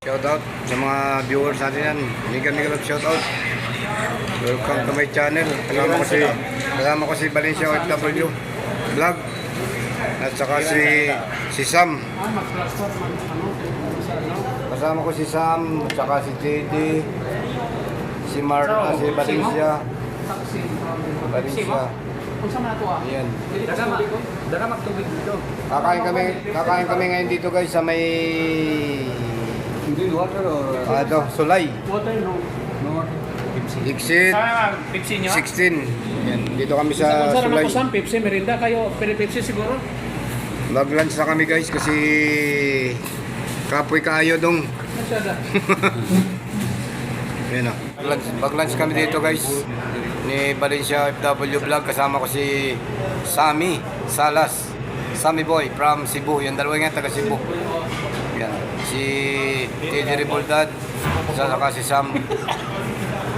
Shoutout sa mga viewers natin yan. Mega shoutout. Welcome to my channel. Kasama ko si Valencia OFW Vlog. At saka si Sam. Kasama ko si Sam, at saka si JD, si Marta, si Valencia. Ayan. Kakain kami ngayon dito guys sa may Sulay. Exit 16. Yan. Dito kami sa Sulay. Pepsi, merinda kayo. Pepsi siguro. Mag-lunch na kami guys kasi kapoy kaayo dong. Yan o. Mag-lunch kami dito guys ni Valencia FW Vlog. Kasama ko si Sammy Salas, Sammy Boy from Cebu. Yan, dalawa nga taga Cebu. Yan. Si Teddy Revoldad, saka si Sam.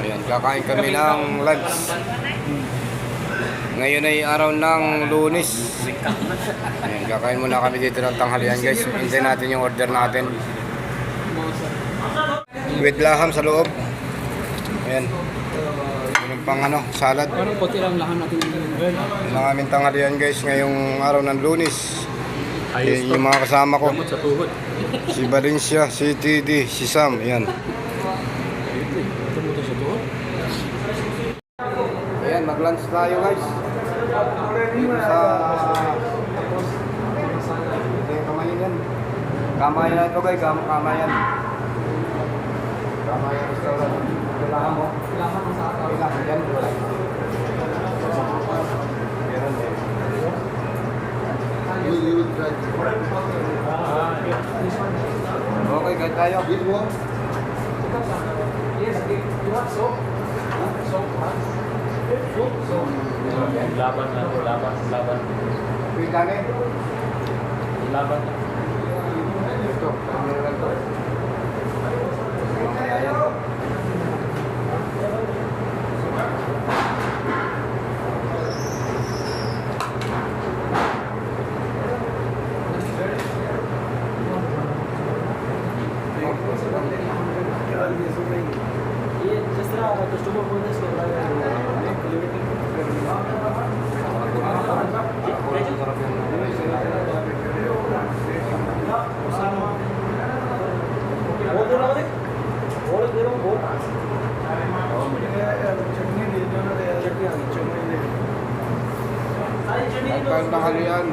Ayan, kakain kami ng lunch. Ngayon ay araw ng Lunes. Ayan, kakain muna kami dito ng tanghalian guys. Hintayin natin yung order natin. With laham sa loob. Ayan. Yung pang salad. Parang puti lang laham natin. Yung aming tanghalian guys ngayong araw ng Lunes. Ayan, yung mga kasama ko. Si Valencia, si TD, si Sam. Ayan. Ayan, mag-lunch tayo guys. Dito sa Kamayan. Kamayan na ito guys, Kamayan. Kamayan restaurant. Kailangan mo? Kailangan mo sa akin. Kailangan yan. Meron eh. Okay, guys tayo. Yes, you want soap? Soap, soap. Laban na ito, laban. Wait lang eh. Laban na. Ito, meron ito. Ayan. Pagkain tanghalian.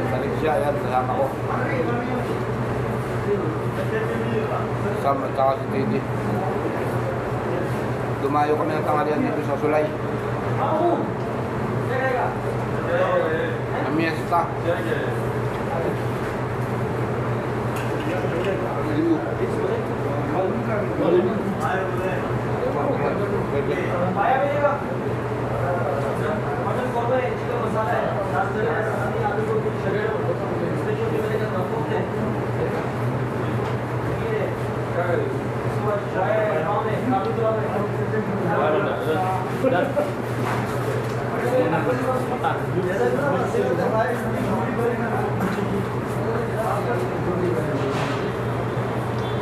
Balik siya, yan, kasama ko. Sama at saka si Teddy. Dumayo kami ng tanghalian dito sa Sulay. Amiesta.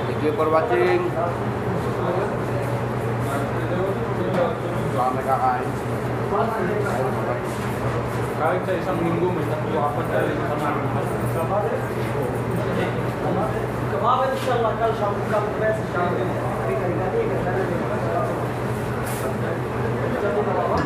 Thank you for watching. Baka may kakain. Kahit sa isang linggo, may 3-4 tayo sa mga. कबाब इंशाल्लाह कल शाम का प्रेस शाम में अभी खरीदा देगा चलो बाबा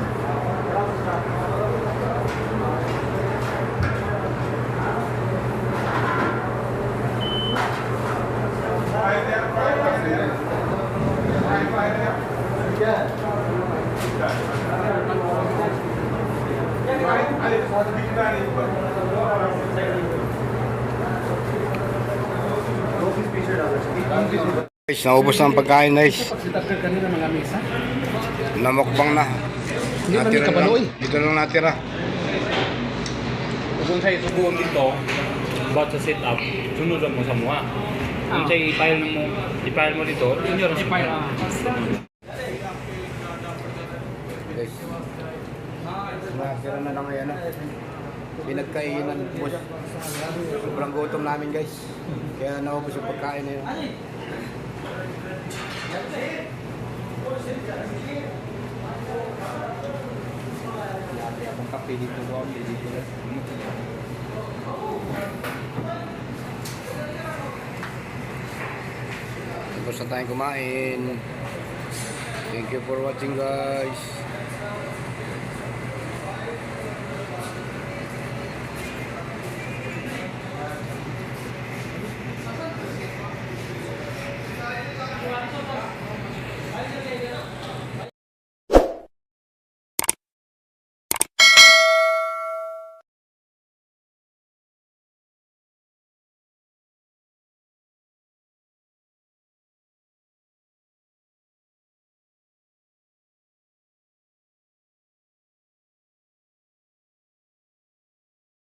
Guys, naubos na ang pagkain guys. Sitakar kanina mga mesa. Namukbang na. Hindi man Natira kabalo, lang. Dito lang natira. Kung sa'yo subukan dito, about sa setup, sunod mo sa mga. Kung sa'yo i-file mo dito, inyo rin i-file. Guys, natira na lang yan. Pinagkainan boss. Sobrang gutom namin guys. Kaya naubos yung pagkain na yun. Ang kape dito ko, dito lang. Tapos na tayong kumain. Thank you for watching guys.